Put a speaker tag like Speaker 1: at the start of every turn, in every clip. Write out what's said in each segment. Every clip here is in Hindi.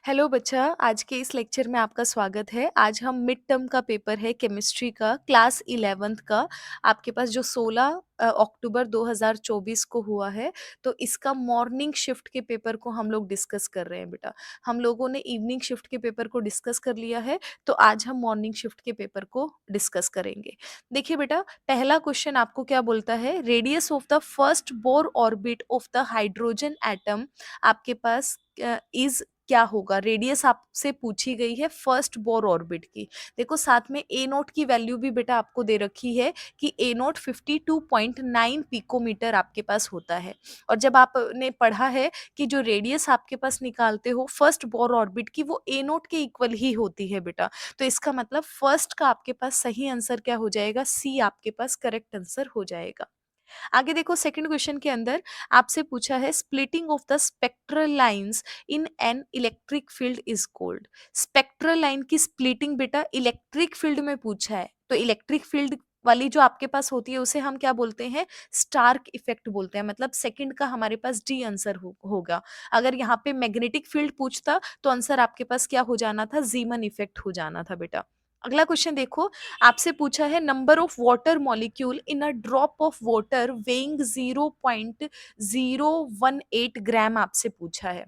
Speaker 1: हेलो बच्चा, आज के इस लेक्चर में आपका स्वागत है। आज हम मिड टर्म का पेपर है केमिस्ट्री का क्लास 11th का। आपके पास जो 16 अक्टूबर 2024 को हुआ है, तो इसका मॉर्निंग शिफ्ट के पेपर को हम लोग डिस्कस कर रहे हैं बेटा। हम लोगों ने इवनिंग शिफ्ट के पेपर को डिस्कस कर लिया है, तो आज हम मॉर्निंग शिफ्ट के पेपर को डिस्कस करेंगे। देखिए बेटा, पहला क्वेश्चन आपको क्या बोलता है, radius of the first Bohr orbit of the hydrogen atom आपके पास इज क्या होगा। रेडियस आपसे पूछी गई है फर्स्ट बोर ऑर्बिट की। देखो साथ में ए नोट की वैल्यू भी बेटा आपको दे रखी है कि ए नोट 52.9 पिकोमीटर आपके पास होता है। और जब आपने पढ़ा है कि जो रेडियस आपके पास निकालते हो फर्स्ट बोर ऑर्बिट की, वो ए नोट के इक्वल ही होती है बेटा। तो इसका मतलब फर्स्ट का आपके पास सही आंसर क्या हो जाएगा, सी आपके पास करेक्ट आंसर हो जाएगा। आगे देखो, सेकंड क्वेश्चन के अंदर आपसे पूछा है splitting of the spectral lines in an electric field is called. Spectral line की स्प्लिटिंग बेटा इलेक्ट्रिक फील्ड में पूछा है, तो इलेक्ट्रिक फील्ड वाली जो आपके पास होती है उसे हम क्या बोलते हैं, स्टार्क इफेक्ट बोलते हैं। मतलब सेकंड का हमारे पास डी आंसर होगा। अगर यहाँ पे मैग्नेटिक फील्ड पूछता तो आंसर आपके पास क्या हो जाना था, जीमन इफेक्ट हो जाना था बेटा। अगला क्वेश्चन देखो, आपसे पूछा है number of water molecule in a drop of water weighing 0.018 ग्राम आपसे पूछा है।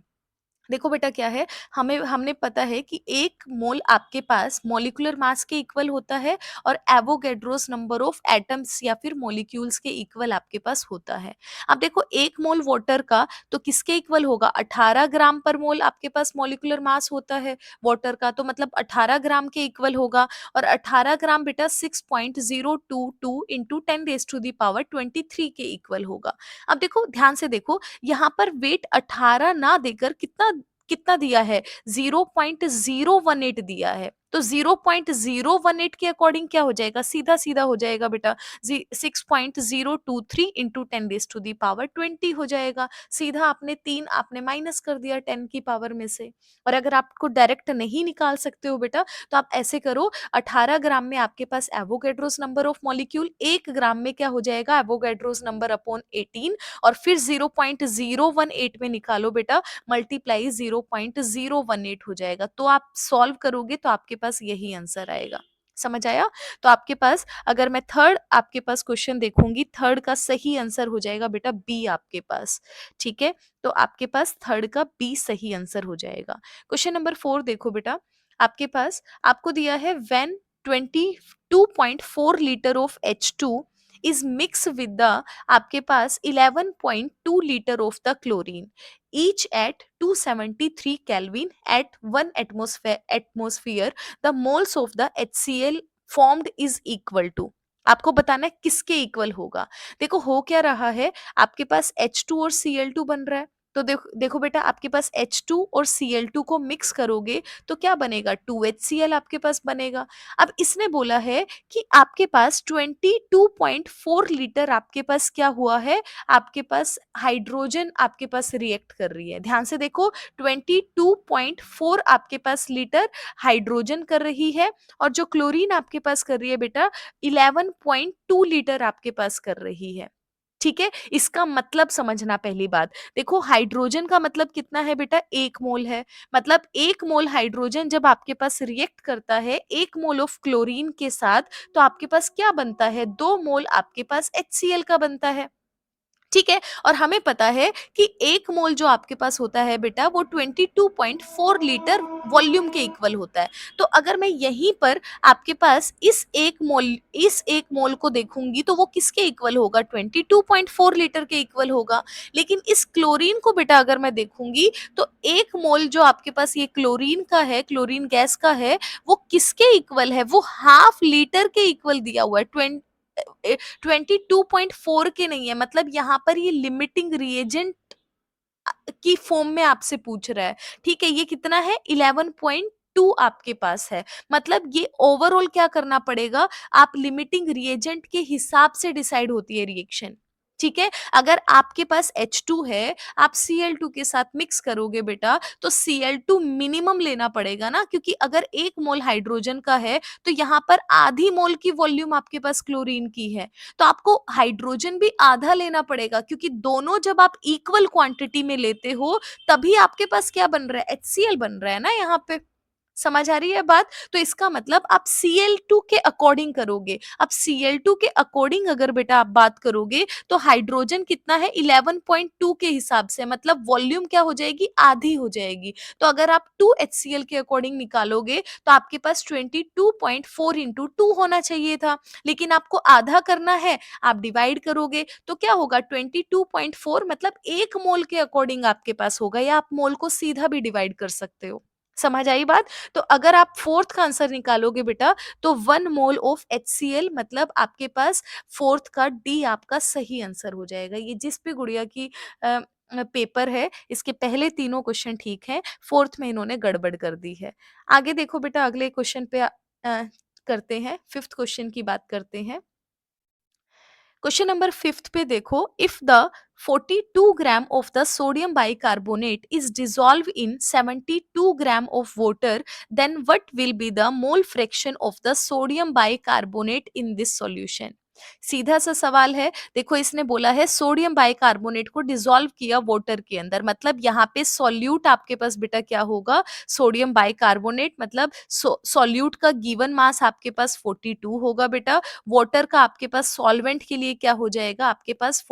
Speaker 1: देखो बेटा क्या है, हमें हमने पता है कि एक मोल आपके पास मॉलिक्यूलर मास के इक्वल होता है और एवोगैड्रोस नंबर ऑफ एटम्स या फिर मॉलिक्यूल्स के इक्वल आपके पास होता है। अब देखो एक मोल वाटर का तो किसके इक्वल होगा, 18 ग्राम पर मोल आपके पास मॉलिक्यूलर मास होता है वाटर का, तो मतलब 18 ग्राम के इक्वल होगा। और 18 ग्राम बेटा 6.022 इंटू 10⁻23 के इक्वल होगा। अब देखो ध्यान से देखो, यहाँ पर वेट 18 ना देकर कितना कितना दिया है, 0.018 दिया है। तो 0.018 के अकॉर्डिंग क्या हो जाएगा, सीधा सीधा हो जाएगा बेटा, 6.023 इंटू 10⁻20 हो जाएगा। सीधा आपने 3 आपने माइनस कर दिया 10 की पावर में से। और अगर आपको डायरेक्ट नहीं निकाल सकते हो बेटा, तो आप ऐसे करो, 18 ग्राम में आपके पास एवोगैड्रोस नंबर ऑफ मॉलिक्यूल, 1 ग्राम में क्या हो जाएगा, एवोगैड्रोस नंबर अपॉन 18, और फिर 0.018 में निकालो बेटा, मल्टीप्लाई 0.018 हो जाएगा। तो आप सॉल्व करोगे तो आपके पास यही आंसर आएगा। समझ आया। तो आपके पास अगर मैं थर्ड आपके पास क्वेश्चन देखूंगी, थर्ड का सही आंसर हो जाएगा बेटा बी आपके पास। ठीक है, तो आपके पास थर्ड का बी सही आंसर हो जाएगा। क्वेश्चन नंबर 4 देखो बेटा, आपके पास आपको दिया है when 22.4 litre of H2 is mix with the आपके पास 11.2 litre of the chlorine, each at 273 Kelvin at 1 atmosphere, the moles of the HCl formed is equal to। आपको बताना है किसके इक्वल होगा। देखो हो क्या रहा है, आपके पास H2 और Cl2 बन रहा है। तो देखो देखो बेटा, आपके पास H2 और Cl2 को मिक्स करोगे तो क्या बनेगा, 2HCl आपके पास बनेगा। अब इसने बोला है कि आपके पास 22.4 लीटर आपके पास क्या हुआ है, आपके पास हाइड्रोजन आपके पास रिएक्ट कर रही है। ध्यान से देखो, 22.4 आपके पास लीटर हाइड्रोजन कर रही है, और जो क्लोरीन आपके पास कर रही है बेटा 11.2 लीटर आपके पास कर रही है। ठीक है, इसका मतलब समझना पहली बात। देखो हाइड्रोजन का मतलब कितना है बेटा, 1 मोल है। मतलब 1 मोल हाइड्रोजन जब आपके पास रिएक्ट करता है 1 मोल ऑफ क्लोरीन के साथ, तो आपके पास क्या बनता है, 2 मोल आपके पास HCl का बनता है। ठीक है, और हमें पता है कि 1 मोल जो आपके पास होता है बेटा, वो 22.4 लीटर वॉल्यूम के इक्वल होता है। तो अगर मैं यहीं पर आपके पास इस 1 मोल को देखूंगी तो वो किसके इक्वल होगा, 22.4 लीटर के इक्वल होगा। लेकिन इस क्लोरीन को बेटा अगर मैं देखूंगी तो 1 मोल जो आपके पास ये क्लोरीन का है, क्लोरीन गैस का है, वो किसके इक्वल है, वो हाफ लीटर के इक्वल दिया हुआ है, 22.4 के नहीं है। मतलब यहाँ पर ये लिमिटिंग रिएजेंट की फॉर्म में आपसे पूछ रहा है। ठीक है, ये कितना है, 11.2 आपके पास है। मतलब ये ओवरऑल क्या करना पड़ेगा, आप लिमिटिंग रिएजेंट के हिसाब से डिसाइड होती है रिएक्शन। ठीक है? अगर आपके पास H2 है, आप Cl2 के साथ मिक्स करोगे बेटा, तो Cl2 मिनिमम लेना पड़ेगा ना, क्योंकि अगर 1 मोल हाइड्रोजन का है, तो यहाँ पर आधी मोल की वॉल्यूम आपके पास क्लोरीन की है। तो आपको हाइड्रोजन भी आधा लेना पड़ेगा, क्योंकि दोनों जब आप इक्वल क्वांटिटी में लेते हो, तभी आपके पास क्या बन रहा है? HCl बन रहा है ना यहाँ पे। समझ आ रही है बात? तो इसका मतलब आप Cl2 के अकॉर्डिंग करोगे। अब Cl2 के अकॉर्डिंग अगर बेटा आप बात करोगे, तो हाइड्रोजन कितना है? 11.2 के हिसाब से, मतलब वॉल्यूम क्या हो जाएगी? आधी हो जाएगी। तो अगर आप 2 HCl के अकॉर्डिंग निकालोगे, तो आपके पास 22.4 इंटू 2 होना चाहिए था, लेकिन आपको आधा करना है, आप डिवाइड करोगे तो क्या होगा? 22.4, मतलब 1 मोल के अकॉर्डिंग आपके पास होगा, या आप मोल को सीधा भी डिवाइड कर सकते हो। समझ आई बात? तो अगर आप फोर्थ का आंसर निकालोगे बेटा, तो 1 मोल ऑफ HCl, मतलब आपके पास फोर्थ का डी आपका सही आंसर हो जाएगा। ये जिस भी गुड़िया की पेपर है, इसके पहले तीनों क्वेश्चन ठीक हैं, फोर्थ में इन्होंने गड़बड़ कर दी है। आगे देखो बेटा, अगले क्वेश्चन पे करते हैं, फिफ्थ क्वेश्चन की बात करते हैं। क्वेश्चन नंबर फिफ्थ पे देखो, if the 42 gram of the sodium bicarbonate is dissolve in 72 gram of water, then what will be the mole fraction of the sodium bicarbonate in this solution. सीधा सा सवाल है। देखो, इसने बोला है सोडियम बाइकार्बोनेट को डिसॉल्व किया वाटर के अंदर, मतलब यहाँ पे सॉल्यूट आपके पास बेटा क्या होगा? सोडियम बाइकार्बोनेट, मतलब सॉल्यूट का गिवन मास आपके पास 42 होगा बेटा। वाटर का आपके पास सॉल्वेंट के लिए क्या हो जाएगा? आपके पास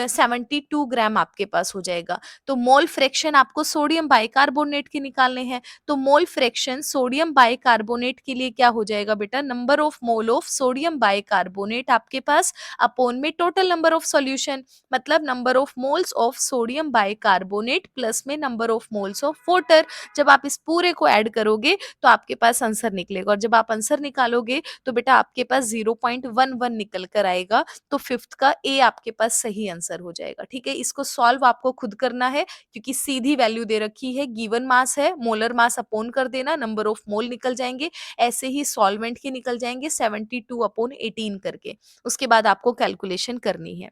Speaker 1: 72 ग्राम आपके पास हो जाएगा। तो मोल फ्रैक्शन आपको सोडियम बाइकार्बोनेट के निकालने हैं, तो मोल फ्रैक्शन सोडियम बाइकार्बोनेट के लिए क्या हो जाएगा बेटा? Number of mole of sodium bicarbonate आपके पास अपॉन में टोटल नंबर ऑफ सॉल्यूशन, मतलब number of moles of sodium bicarbonate plus में number of moles of water. जब आप इस पूरे को ऐड करोगे, तो आपके पास आंसर निकलेगा, और जब आप आंसर निकालोगे, तो बेटा आपके पास 0.11 निकल कर आएगा। तो फिफ्थ का ए आपके पास सही आंसर हो जाएगा। ठीक है, इसको सॉल्व आपको खुद करना है, क्योंकि सीधी वैल्यू दे रखी है, गिवन मास है, मोलर मास अपॉन कर देना, नंबर ऑफ मोल निकल जाएंगे, ऐसे ही सॉल्वेंट के निकल जाएंगे 72/18 करके। उसके बाद आपको कैलकुलेशन करनी है।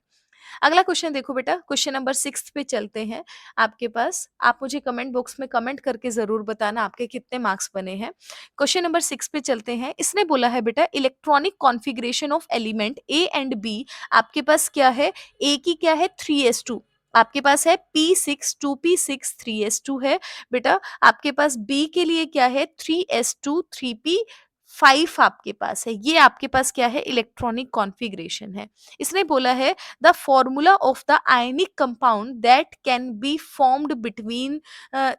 Speaker 1: अगला क्वेश्चन देखो बेटा, क्वेश्चन नंबर 6 पे चलते हैं आपके पास। आप मुझे कमेंट बॉक्स में कमेंट करके ज़रूर बताना आपके कितने मार्क्स बने हैं। क्वेश्चन नंबर 6 पे चलते हैं। इसने बोला है बेटा, electronic configuration of element A and B आपके पास क्या है? ए की क्या है? 3s2, आपके पास है p6 2p6 3s2 है बेटा। आपके पास बी के लिए क्या है? 3s2 3p5 आपके पास है। ये आपके पास क्या है? इलेक्ट्रॉनिक कॉन्फ़िगरेशन है। इसने बोला है the formula of the ionic compound that can be formed between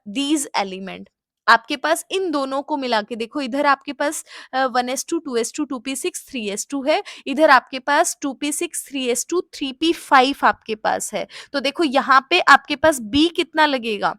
Speaker 1: these element। आपके पास इन दोनों को मिला के देखो, इधर आपके पास 1s2 2s2 2p6 3s2 है, इधर आपके पास 2p6 3s2 3p5 आपके पास है। तो देखो यहाँ पे आपके पास b कितना लगेगा?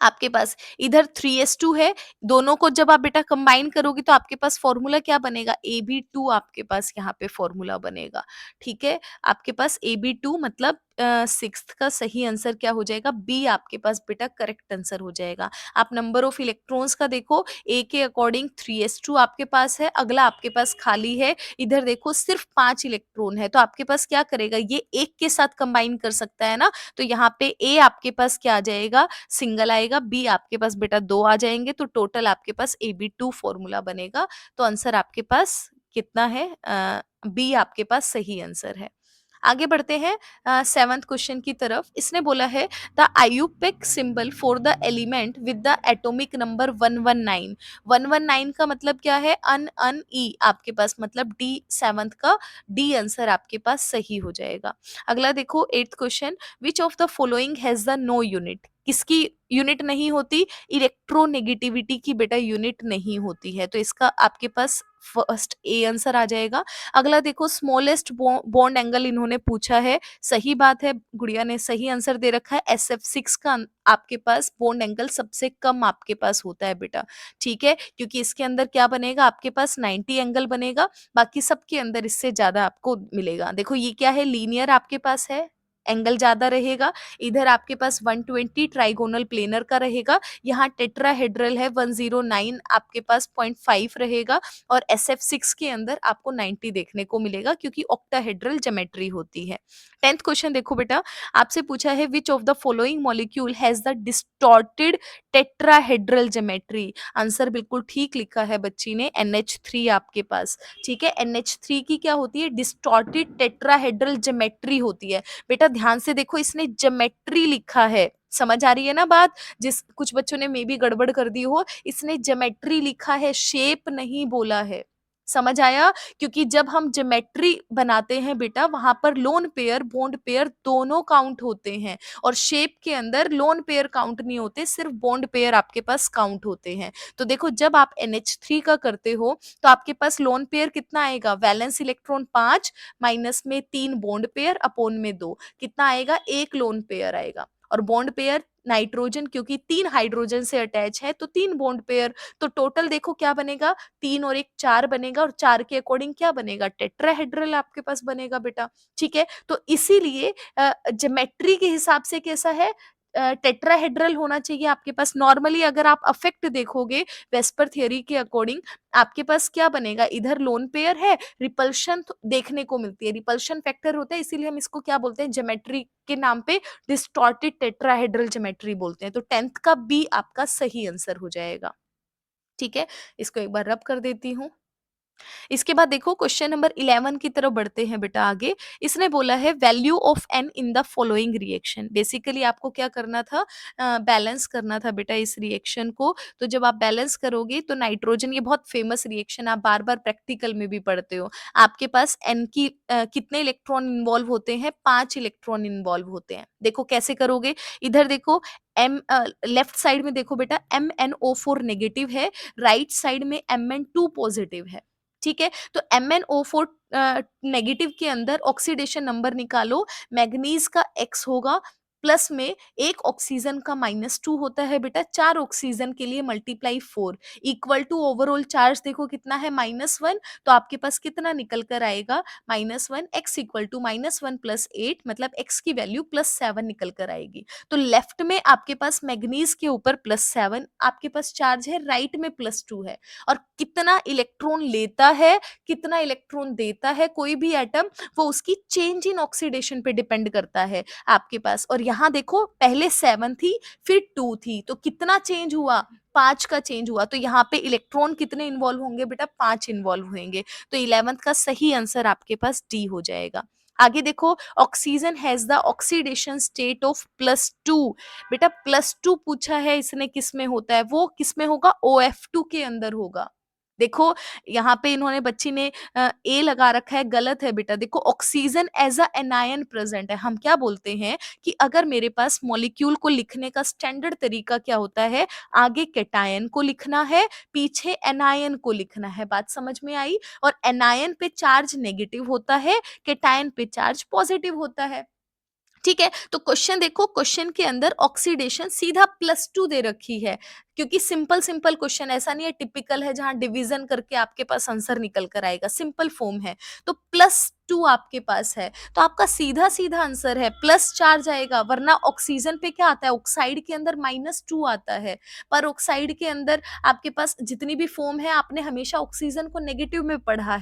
Speaker 1: आपके पास इधर 3s2 है, दोनों को जब आप बेटा कंबाइन करोगे, तो आपके पास फॉर्मूला क्या बनेगा? AB2 आपके पास यहाँ पे फॉर्मूला बनेगा। ठीक है, आपके पास AB2, मतलब सिक्स्थ का सही आंसर क्या हो जाएगा? बी आपके पास बेटा करेक्ट आंसर हो जाएगा। आप नंबर ऑफ इलेक्ट्रॉन्स का देखो, ए के अकॉर्डिंग 3s2 आपके पास है, अगला आपके पास खाली है, इधर देखो सिर्फ 5 इलेक्ट्रॉन है, तो आपके पास क्या करेगा? ये एक के साथ कंबाइन कर सकता है ना, तो यहाँ पे ए आपके पास क्या आ जाएगा? सिंगल आएगा, बी आपके पास बेटा 2 आ जाएंगे, तो टोटल आपके पास AB2 फॉर्मूला बनेगा। तो आंसर आपके पास कितना है? बी आपके पास सही आंसर है। आगे बढ़ते हैं सेवंथ क्वेश्चन की तरफ। इसने बोला है the IUPAC symbol for the element with the atomic number 119। 119 का मतलब क्या है? अन अन ई आपके पास, मतलब डी सेवंथ का डी आंसर आपके पास सही हो जाएगा। अगला देखो eighth question, which of the following has the no unit. किसकी यूनिट नहीं होती? इलेक्ट्रोनेगेटिविटी की बेटा यूनिट नहीं होती है, तो इसका आपके पास फर्स्ट ए आंसर आ जाएगा। अगला देखो, स्मॉलेस्ट बॉन्ड एंगल इन्होंने पूछा है, सही बात है, गुड़िया ने सही आंसर दे रखा है। SF6 का आपके पास बॉन्ड एंगल सबसे कम आपके पास होता है बेटा। ठीक है, क्योंकि इसके अंदर क्या बनेगा? आपके पास 90 एंगल बनेगा, बाकी सबके अंदर इससे ज्यादा आपको मिलेगा। देखो ये क्या है? लीनियर आपके पास है, एंगल ज़्यादा रहेगा। इधर आपके पास 120 ट्राइगोनल प्लेनर का रहेगा, यहाँ टेट्राहेड्रल है 109 आपके पास 0.5 रहेगा और SF6 के अंदर आपको 90 देखने को मिलेगा क्योंकि ऑक्टाहेड्रल ज्योमेट्री होती है। 10th क्वेश्चन देखो बेटा, आपसे पूछा है विच of the following molecule has the distorted tetrahedral geometry. Answer बिल्कुल ठीक लिखा है बच्ची ने, NH3 आपके पास। ठीक है, NH3 की क्या होती है, डिस्टॉर्टेड टेट्राहेड्रल ज्योमेट्री होती है। बेटा ध्यान से देखो, इसने ज्योमेट्री लिखा है, समझ आ रही है ना बात। जिस कुछ बच्चों ने मे बी गड़बड़ कर दी हो, इसने ज्योमेट्री लिखा है, शेप नहीं बोला है। समझ आया? क्योंकि जब हम ज्योमेट्री बनाते हैं बेटा, वहां पर लोन पेयर बॉन्ड पेयर दोनों काउंट होते हैं और शेप के अंदर लोन पेयर काउंट नहीं होते, सिर्फ बॉन्ड पेयर आपके पास काउंट होते हैं। तो देखो, जब आप NH3 का करते हो तो आपके पास लोन पेयर कितना आएगा, वैलेंस इलेक्ट्रॉन 5 माइनस में 3 बॉन्ड पेयर अपोन में 2, कितना आएगा, 1 लोन पेयर आएगा। और बॉन्ड पेयर नाइट्रोजन, क्योंकि 3 हाइड्रोजन से अटैच है तो 3 बॉन्ड पेयर, तो टोटल देखो क्या बनेगा, 3 और 1 4 बनेगा और 4 के अकॉर्डिंग क्या बनेगा, टेट्राहेड्रल आपके पास बनेगा बेटा। ठीक है, तो इसीलिए ज्योमेट्री के हिसाब से कैसा है, टेट्राहेड्रल होना चाहिए आपके पास। नॉर्मली अगर आप अफेक्ट देखोगे वेस्पर थ्योरी के अकॉर्डिंग, आपके पास क्या बनेगा, इधर लोन पेयर है, रिपल्शन देखने को मिलती है, रिपल्शन फैक्टर होता है, इसीलिए हम इसको क्या बोलते हैं, ज्योमेट्री के नाम पे डिस्टॉर्टेड टेट्राहेड्रल ज्योमेट्री बोलते हैं। तो 10th का बी आपका सही आंसर हो जाएगा। ठीक है, इसको एक बार रब कर देती हूँ। इसके बाद देखो क्वेश्चन नंबर 11 की तरफ बढ़ते हैं बेटा आगे। इसने बोला है value of N in the following reaction. Basically आपको क्या करना था, बैलेंस करना था बेटा इस रिएक्शन को। तो जब आप बैलेंस करोगे तो नाइट्रोजन, ये बहुत फेमस रिएक्शन, आप बार बार प्रैक्टिकल में भी पढ़ते हो। आपके पास एन की कितने इलेक्ट्रॉन इन्वॉल्व होते हैं, 5 इलेक्ट्रॉन इन्वॉल्व होते हैं। देखो कैसे करोगे, इधर देखो एम, लेफ्ट साइड में देखो बेटा MnO4 नेगेटिव है, राइट साइड में Mn2 पॉजिटिव है। ठीक है, तो MnO4 नेगेटिव के अंदर ऑक्सीडेशन नंबर निकालो, मैग्नीज का X होगा, प्लस में एक ऑक्सीजन का -2 होता है बेटा, 4 ऑक्सीजन के लिए multiply 4 equal to overall charge देखो कितना है, -1। तो आपके पास कितना निकल कर आएगा, -1, X इक्वल टू -1 प्लस 8, मतलब X की वैल्यू +7 निकल कर आएगी। तो लेफ्ट में आपके पास मैग्नीज के ऊपर +7 आपके पास चार्ज है, राइट में +2 है। और कितना इलेक्ट्रॉन लेता है, कितना इलेक्ट्रॉन देता है कोई भी एटम, वो उसकी चेंज इन ऑक्सीडेशन पे डिपेंड करता है आपके पास। और यहाँ देखो पहले 7 थी, फिर 2 थी, तो कितना चेंज हुआ, 5 का चेंज हुआ। तो यहाँ पे इलेक्ट्रॉन कितने इन्वॉल्व होंगे बेटा, 5 इन्वॉल्व होंगे। तो 11th का सही आंसर आपके पास डी हो जाएगा। आगे देखो, oxygen has the oxidation state of +2। बेटा +2 पूछा है इसने, किस में होता है, वो किस में होगा, OF2 के अंदर होगा। देखो यहाँ पे इन्होंने बच्ची ने ए लगा रखा है, गलत है बेटा। देखो oxygen as a anion present है। हम क्या बोलते हैं कि अगर मेरे पास मॉलिक्यूल को लिखने का स्टैंडर्ड तरीका क्या होता है, आगे कैटायन को लिखना है, पीछे एनायन को लिखना है। बात समझ में आई? और एनायन पे चार्ज नेगेटिव होता है, कैटायन पे चार्ज पॉजिटिव होता है। ठीक है, तो क्वेश्चन देखो, क्वेश्चन के अंदर ऑक्सीडेशन सीधा +2 दे रखी है, क्योंकि सिंपल सिंपल क्वेश्चन, ऐसा नहीं है टिपिकल है जहां डिवीजन करके आपके पास आंसर निकल कर आएगा, सिंपल फॉर्म है। तो +2 आपके पास है, तो आपका सीधा सीधा आंसर है प्लस चार्ज आएगा। वरना ऑक्सीजन पे क्या आता है, ऑक्साइड के अंदर -2 आता है, पर ऑक्साइड के अंदर आपके पास जितनी भी फॉर्म है, आपने हमेशा ऑक्सीजन को नेगेटिव में पढ़ा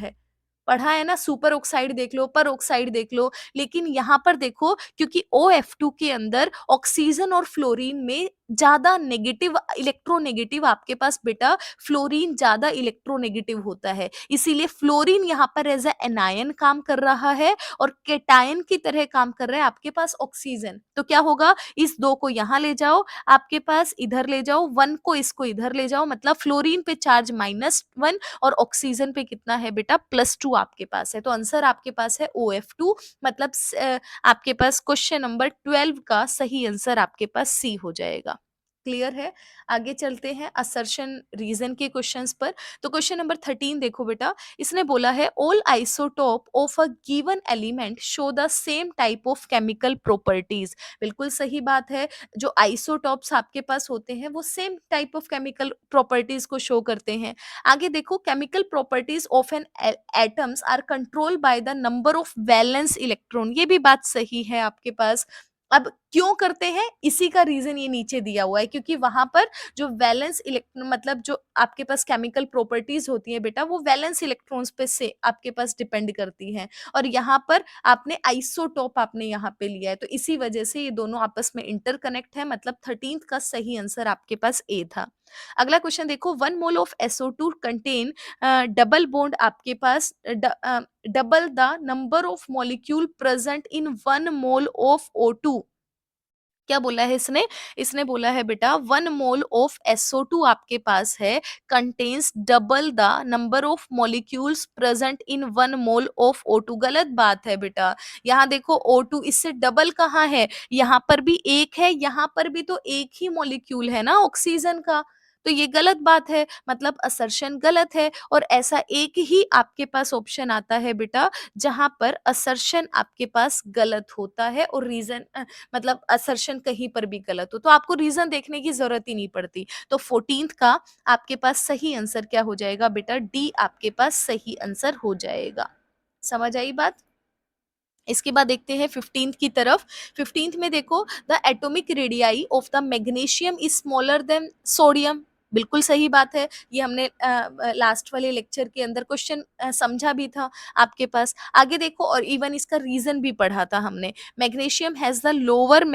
Speaker 1: है ना, सुपर ऑक्साइड देख लो, पर ऑक्साइड देख लो। लेकिन यहाँ पर देखो, क्योंकि OF2 के अंदर ऑक्सीजन और फ्लोरीन में ज्यादा नेगेटिव इलेक्ट्रोनेगेटिव आपके पास बेटा, फ्लोरीन ज्यादा इलेक्ट्रोनेगेटिव होता है, इसीलिए फ्लोरीन यहाँ पर एज अ एनायन काम कर रहा है और केटायन की तरह काम कर रहा है आपके पास ऑक्सीजन। तो क्या होगा, इस 2 को यहाँ ले जाओ, आपके पास इधर ले जाओ, 1 को इसको इधर ले जाओ, मतलब फ्लोरीन पे चार्ज -1 और ऑक्सीजन पे कितना है बेटा, +2 आपके पास है। तो आंसर आपके पास है OF2, मतलब आपके पास क्वेश्चन नंबर 12 का सही आंसर आपके पास सी हो जाएगा। क्लियर है? आगे चलते हैं असर्शन रीज़न के क्वेश्चंस पर। तो क्वेश्चन नंबर 13 देखो बेटा, इसने बोला है all isotope of a given element show the same type of chemical properties. बिल्कुल सही बात है, जो आइसोटोप्स आपके पास होते हैं वो same type of chemical properties को शो करते हैं। आगे देखो chemical properties of N atoms are controlled by the number of valence electron, ये भी बात सही है आपके पास। अब क्यों करते हैं, इसी का रीज़न ये नीचे दिया हुआ है, क्योंकि वहाँ पर जो वैलेंस मतलब जो आपके पास केमिकल प्रॉपर्टीज़ होती हैं बेटा, वो वैलेंस इलेक्ट्रॉन्स पे से आपके पास डिपेंड करती हैं, और यहाँ पर आपने आइसोटोप आपने यहाँ पे लिया है, तो इसी वजह से ये दोनों आपस में इंटरकनेक्ट है, मतलब 13th का सही आंसर आपके पास ए था। अगला क्वेश्चन देखो, 1 mole of SO2 contain double bond आपके पास double the number of molecule present in 1 mole of O2। क्या बोला है इसने? इसने बोला है बेटा 1 मोल ऑफ SO2 आपके पास है, contains double the number of molecules present in 1 mole of O2। गलत बात है बेटा। यहाँ देखो O2 इससे डबल कहाँ है? यहाँ पर भी एक है, यहाँ पर भी तो एक ही मॉलिक्यूल है ना ऑक्सीजन का। तो ये गलत बात है, मतलब असर्शन गलत है, और ऐसा एक ही आपके पास ऑप्शन आता है बेटा जहाँ पर असर्शन आपके पास गलत होता है और रीज़न मतलब असर्शन कहीं पर भी गलत हो, तो आपको रीज़न देखने की ज़रूरत ही नहीं पड़ती। तो 14th का आपके पास सही आंसर क्या हो जाएगा बेटा? डी आपके पास सही आंसर हो जाएगा। समझ आई बात? इसके बाद देखते हैं 15th की तरफ। 15th में देखो, the atomic radii of the magnesium is smaller than sodium. बिल्कुल सही बात है, ये हमने लास्ट वाले लेक्चर के अंदर क्वेश्चन समझा भी था आपके पास। आगे देखो, और इवन इसका रीजन भी पढ़ा था हमने। मैग्नीशियम हैज द लोअर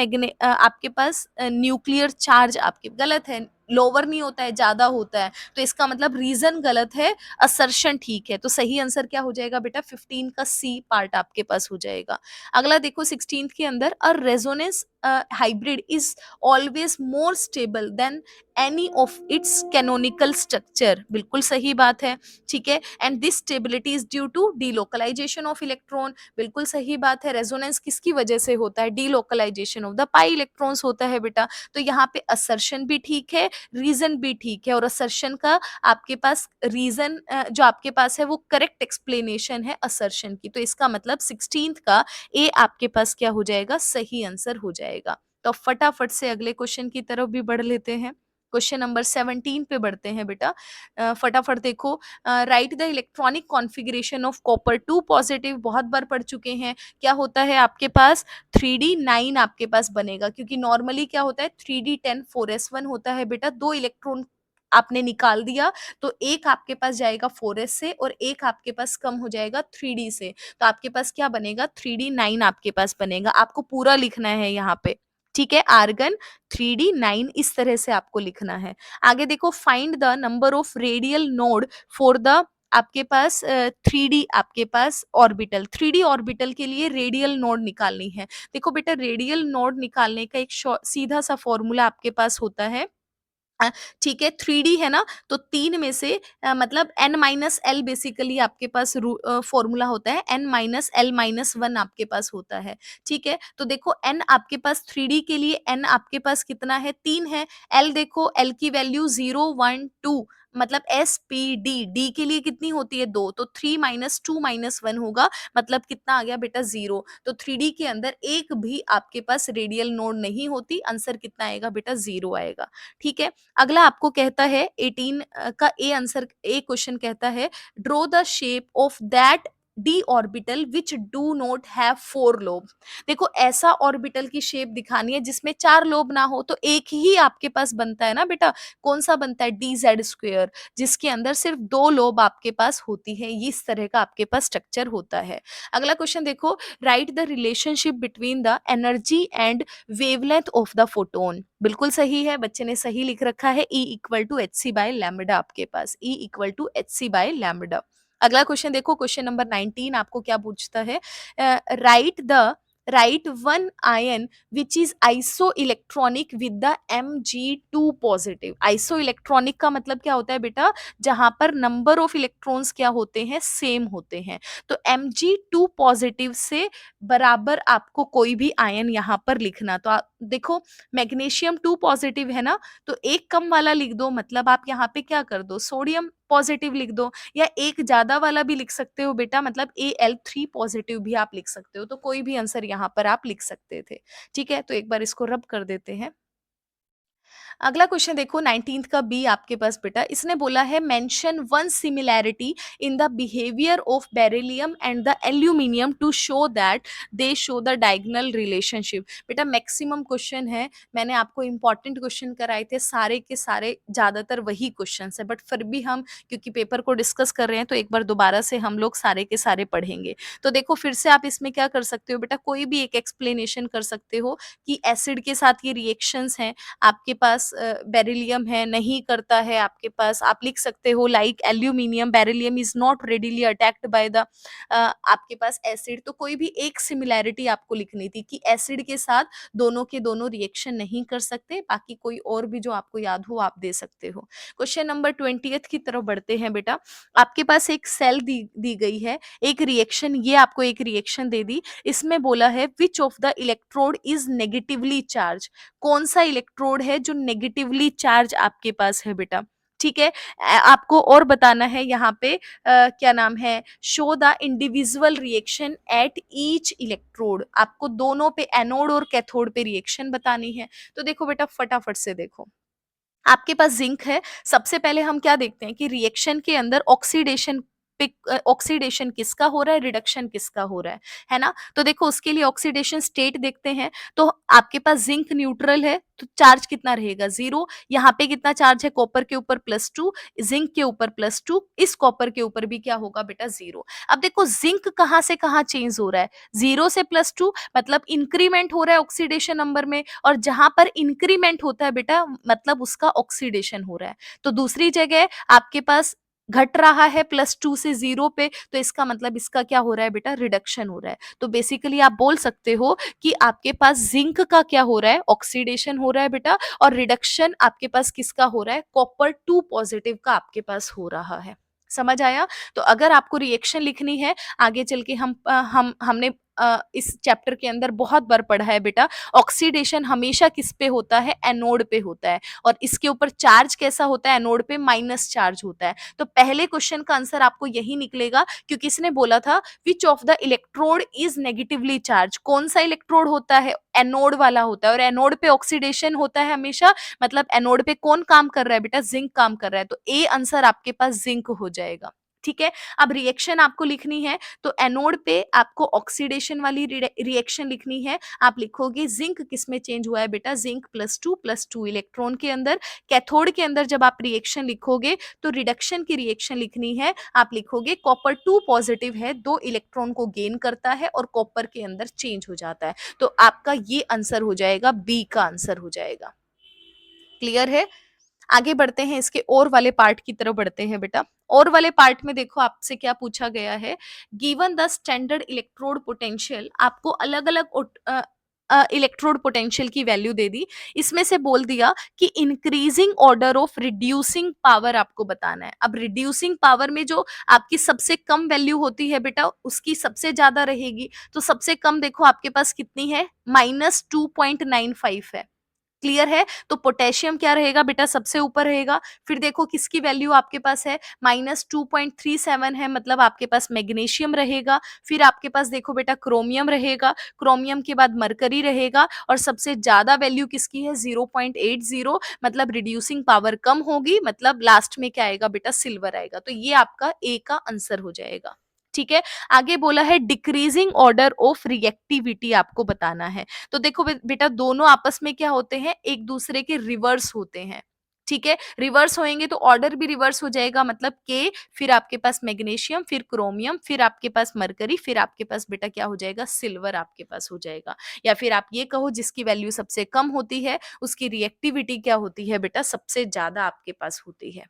Speaker 1: आपके पास न्यूक्लियर चार्ज, आपके गलत है, लोअर नहीं होता है, ज्यादा होता है, तो इसका मतलब रीजन गलत है, असर्शन ठीक है। तो सही आंसर क्या हो जाएगा बेटा? 15 का सी पार्ट आपके पास हो जाएगा। अगला देखो 16th के अंदर, a resonance hybrid is always more stable than any of its canonical structure. बिल्कुल सही बात है, ठीक है। And this stability is due to delocalisation of electron. बिल्कुल सही बात है, रेजोनेंस किसकी वजह से होता है? Delocalization of the pi electrons होता है बेटा। तो यहाँ पे असर्शन भी ठीक है, रीजन भी ठीक है, और असर्शन का आपके पास रीजन जो आपके पास है वो करेक्ट एक्सप्लेनेशन है असर्शन की। तो इसका मतलब 16th का ए आपके पास क्या हो जाएगा? सही आंसर हो जाएगा। तो फटाफट से अगले क्वेश्चन की तरफ भी बढ़ लेते हैं। क्वेश्चन नंबर 17 पे बढ़ते हैं बेटा। फटाफट देखो, right the electronic configuration of copper 2 positive, बहुत बार पढ़ चुके हैं। क्या होता है आपके पास? 3d9 आपके पास बनेगा, क्योंकि नॉर्मली क्या होता है 3d10 4s1 होता है बेटा। 2 इलेक्ट्रॉन आपने निकाल दिया, तो एक आपके पास जाएगा 4s से और एक आपके पास कम हो जाएगा 3d से। तो आपके पास क्या बनेगा? 3d9 आपके पास बनेगा। आपको पूरा लिखना है यहाँ पे, ठीक है? आर्गन 3d9 इस तरह से आपको लिखना है। आगे देखो, find the number of radial node for the आपके पास 3d आपके पास ऑर्बिटल। 3d ऑर्बिटल के लिए रेडियल नोड निकालनी है। देखो बेटा, रेडियल नोड निकालने का एक सीधा सा फॉर्मूला आपके पास होता है, ठीक है। 3D है ना, तो 3 में से मतलब n माइनस एल बेसिकली आपके पास फॉर्मूला होता है, n माइनस एल माइनस 1 आपके पास होता है, ठीक है। तो देखो n आपके पास 3D के लिए n आपके पास कितना है? 3 है। l देखो, l की वैल्यू 0 1 2, मतलब SPD D के लिए कितनी होती है? 2, तो 3 माइनस 2 माइनस 1 होगा, मतलब कितना आ गया बेटा? 0। तो 3D के अंदर एक भी आपके पास रेडियल नोड नहीं होती, आंसर कितना आएगा बेटा? 0 आएगा, ठीक है। अगला आपको कहता है 18 का ए आंसर, ए क्वेश्चन कहता है, draw the shape of that D orbital which do not have 4 lobe. देखो, ऐसा ऑर्बिटल की शेप दिखानी है जिसमें 4 लोब ना हो, तो एक ही आपके पास बनता है ना बेटा। कौन सा बनता है? डी जेड स्क्वेयर, जिसके अंदर सिर्फ 2 लोब आपके पास होती है। ये इस तरह का आपके पास स्ट्रक्चर होता है। अगला क्वेश्चन देखो, right the relationship between the energy and wavelength of the photon. बिल्कुल सही है, बच्चे ने सही लिख रखा है, E equal to H C by lambda आपके पास, E equal to H C by lambda. अगला क्वेश्चन देखो, क्वेश्चन नंबर 19 आपको क्या पूछता है? Write the right one ion which is isoelectronic with the Mg2 positive. Isoelectronic का मतलब क्या होता है बेटा, जहां पर नंबर ऑफ इलेक्ट्रॉन्स क्या होते हैं, सेम होते हैं। तो Mg2 पॉजिटिव से बराबर आपको कोई भी आयन यहाँ पर लिखना। तो देखो मैग्नीशियम 2 पॉजिटिव है ना, तो एक कम वाला लिख दो, मतलब आप यहाँ पे क्या कर दो, सोडियम पॉजिटिव लिख दो, या एक ज्यादा वाला भी लिख सकते हो बेटा, मतलब Al3 पॉजिटिव भी आप लिख सकते हो। तो कोई भी आंसर यहाँ पर आप लिख सकते थे। ठीक है, तो एक बार इसको रब कर देते हैं। अगला क्वेश्चन देखो 19th का बी आपके पास बेटा, इसने बोला है mention one similarity in the behaviour of beryllium and the aluminium to show that they show the diagonal relationship. बेटा मैक्सिमम क्वेश्चन है, मैंने आपको इंपॉर्टेंट क्वेश्चन कराए थे, सारे के सारे ज्यादातर वही क्वेश्चन है, बट फिर भी हम क्योंकि पेपर को डिस्कस कर रहे हैं तो एक बार दोबारा से हम लोग सारे के सारे पढ़ेंगे। तो देखो फिर से आप इसमें क्या कर सकते हो बेटा, कोई भी एक एक्सप्लेनेशन कर सकते हो कि एसिड के साथ ये रिएक्शंस हैं, आपके पास बेरिलियम है नहीं करता है, आपके पास आप लिख सकते हो like aluminium beryllium is not readily attacked by the आपके पास एसिड। तो कोई भी एक सिमिलैरिटी आपको लिखनी थी कि एसिड के साथ दोनों के दोनों रिएक्शन नहीं कर सकते, बाकी कोई और भी जो आपको याद हो आप दे सकते हो। क्वेश्चन नंबर 20th की तरफ बढ़ते हैं बेटा। आपके पास एक सेल दी गई है, एक रिएक्शन, ये आपको एक रिएक्शन दे दी, इसमें बोला है विच of the electrode is negatively charge. कौन सा इलेक्ट्रोड है जो नेगेटिवली चार्ज आपके पास है बेटा। ठीक है, आपको और बताना है यहाँ पे क्या नाम है, show the individual reaction at each electrode. आपको दोनों पे एनोड और कैथोड पे रिएक्शन बतानी है। तो देखो बेटा फटाफट से देखो, आपके पास जिंक है, सबसे पहले हम क्या देखते हैं कि रिएक्शन के अंदर ऑक्सीडेशन पे ऑक्सीडेशन किसका हो रहा है, रिडक्शन किसका हो रहा है ना। तो देखो उसके लिए ऑक्सीडेशन स्टेट देखते हैं। तो आपके पास जिंक न्यूट्रल है तो चार्ज कितना रहेगा, 0। यहाँ पे कितना चार्ज है, कॉपर के ऊपर +2, जिंक के ऊपर +2, इस कॉपर के ऊपर भी क्या होगा बेटा, 0। अब देखो जिंक कहाँ से कहाँ चेंज हो रहा है, 0 से +2, मतलब इंक्रीमेंट हो रहा है ऑक्सीडेशन नंबर में, और जहां पर इंक्रीमेंट होता है बेटा मतलब उसका ऑक्सीडेशन हो रहा है। तो दूसरी जगह आपके पास घट रहा है +2 से 0 पे, तो इसका मतलब इसका क्या हो रहा है बेटा, रिडक्शन हो रहा है। तो बेसिकली आप बोल सकते हो कि आपके पास जिंक का क्या हो रहा है, ऑक्सीडेशन हो रहा है बेटा, और रिडक्शन आपके पास किसका हो रहा है, कॉपर 2 पॉजिटिव का आपके पास हो रहा है। समझ आया। तो अगर आपको रिएक्शन लिखनी है आगे चल के, हमने इस चैप्टर के अंदर बहुत बार पढ़ा है बेटा, ऑक्सीडेशन हमेशा किस पे होता है, एनोड पे होता है, और इसके ऊपर चार्ज कैसा होता है, एनोड पे माइनस चार्ज होता है। तो पहले क्वेश्चन का आंसर आपको यही निकलेगा, क्योंकि इसने बोला था विच of the electrode is negatively charge. कौन सा इलेक्ट्रोड होता है, एनोड वाला होता है, और एनोड पे ऑक्सीडेशन होता है हमेशा, मतलब एनोड पे कौन काम कर रहा है बेटा, जिंक काम कर रहा है। तो ए आंसर आपके पास जिंक हो जाएगा। ठीक है, अब रिएक्शन आपको लिखनी है, तो एनोड पे आपको ऑक्सीडेशन वाली रिएक्शन लिखनी है। आप लिखोगे जिंक किस में चेंज हुआ है बेटा, जिंक +2 इलेक्ट्रॉन के अंदर। कैथोड के अंदर जब आप रिएक्शन लिखोगे तो रिडक्शन की रिएक्शन लिखनी है, आप लिखोगे कॉपर 2 पॉजिटिव है, 2 इलेक्ट्रॉन को गेन करता है और कॉपर के अंदर चेंज हो जाता है। तो आपका ये आंसर हो जाएगा, बी का आंसर हो जाएगा। क्लियर है। आगे बढ़ते हैं, इसके और वाले पार्ट की तरफ बढ़ते हैं बेटा। और वाले पार्ट में देखो आपसे क्या पूछा गया है, given the standard electrode potential, आपको अलग अलग इलेक्ट्रोड पोटेंशियल की वैल्यू दे दी। इसमें से बोल दिया कि increasing order of reducing power आपको बताना है। अब रिड्यूसिंग पावर में जो आपकी सबसे कम वैल्यू होती है बेटा उसकी सबसे ज्यादा रहेगी। तो सबसे कम देखो आपके पास कितनी है, -2.95 है। क्लियर है। तो पोटेशियम क्या रहेगा बेटा, सबसे ऊपर रहेगा। फिर देखो किसकी वैल्यू आपके पास है, -2.37 है, मतलब आपके पास मैग्नीशियम रहेगा। फिर आपके पास देखो बेटा क्रोमियम रहेगा, क्रोमियम के बाद मरकरी रहेगा, और सबसे ज्यादा वैल्यू किसकी है, 0.80, मतलब रिड्यूसिंग पावर कम होगी, मतलब लास्ट में क्या आएगा बेटा, सिल्वर आएगा। तो ये आपका ए का आंसर हो जाएगा। ठीक है, आगे बोला है डिक्रीजिंग ऑर्डर ऑफ रिएक्टिविटी आपको बताना है। तो देखो बेटा दोनों आपस में क्या होते हैं, एक दूसरे के रिवर्स होते हैं। ठीक है, रिवर्स होएंगे तो ऑर्डर भी रिवर्स हो जाएगा, मतलब के, फिर आपके पास मैग्नीशियम, फिर क्रोमियम, फिर आपके पास मरकरी, फिर आपके पास बेटा क्या हो जाएगा, सिल्वर आपके पास हो जाएगा। या फिर आप ये कहो जिसकी वैल्यू सबसे कम होती है उसकी रिएक्टिविटी क्या होती है बेटा, सबसे ज्यादा आपके पास होती है।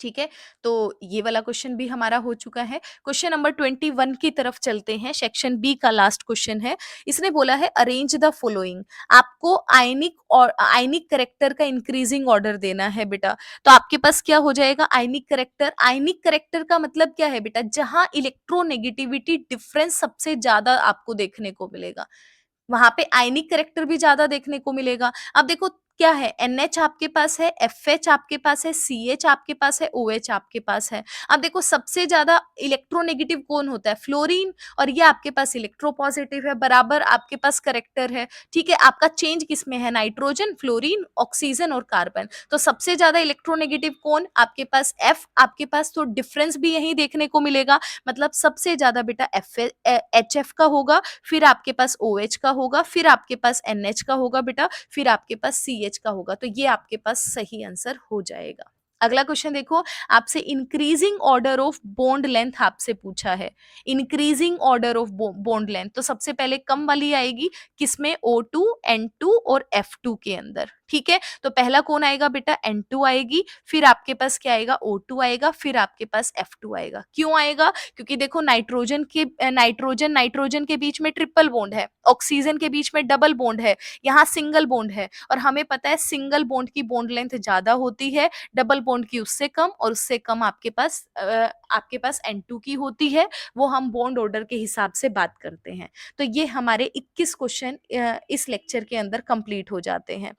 Speaker 1: ठीक है, तो ये वाला क्वेश्चन भी हमारा हो चुका है। क्वेश्चन नंबर 21 की तरफ चलते हैं, सेक्शन बी का लास्ट क्वेश्चन है। इसने बोला है अरेंज द फॉलोइंग, आपको आयनिक और आयनिक कैरेक्टर का इंक्रीजिंग ऑर्डर देना है बेटा। तो आपके पास क्या हो जाएगा, आयनिक कैरेक्टर का मतलब क्या है बेटा, जहां इलेक्ट्रोनेगेटिविटी डिफरेंस सबसे ज्यादा आपको देखने को मिलेगा, वहां पे आयनिक कैरेक्टर भी ज्यादा देखने को मिलेगा। अब देखो क्या है, NH आपके पास है, FH आपके पास है, CH आपके पास है, OH आपके पास है। अब देखो सबसे ज्यादा इलेक्ट्रोनेगेटिव कौन होता है, फ्लोरीन, और ये आपके पास इलेक्ट्रोपॉजिटिव है, बराबर आपके पास करेक्टर है। ठीक है, आपका चेंज किसमें है, नाइट्रोजन, फ्लोरीन, ऑक्सीजन और कार्बन। तो सबसे ज्यादा इलेक्ट्रोनेगेटिव कौन आपके पास, F आपके पास, तो डिफरेंस भी यही देखने को मिलेगा। मतलब सबसे ज्यादा बेटा HF का होगा, फिर आपके पास OH का होगा, फिर आपके पास NH का होगा बेटा, फिर आपके पास CH का होगा। तो ये आपके पास सही आंसर हो जाएगा। अगला क्वेश्चन देखो, आपसे increasing order of bond length आपसे पूछा है। Increasing order of bond length, तो सबसे पहले कम वाली आएगी किसमें, O2, N2 और F2 के अंदर। ठीक है, तो पहला कौन आएगा बेटा, N2 आएगी, फिर आपके पास क्या आएगा, O2 आएगा, फिर आपके पास F2 आएगा। क्यों आएगा, क्योंकि देखो नाइट्रोजन नाइट्रोजन के बीच में ट्रिपल बॉन्ड है, ऑक्सीजन के बीच में डबल बॉन्ड है, यहाँ सिंगल बॉन्ड है, और हमें पता है सिंगल बॉन्ड की बॉन्ड लेंथ ज्यादा होती है, डबल बॉन्ड की उससे कम, और उससे कम आपके पास N2 की होती है। वो हम बॉन्ड ऑर्डर के हिसाब से बात करते हैं। तो ये हमारे 21 क्वेश्चन इस लेक्चर के अंदर कंप्लीट हो जाते हैं।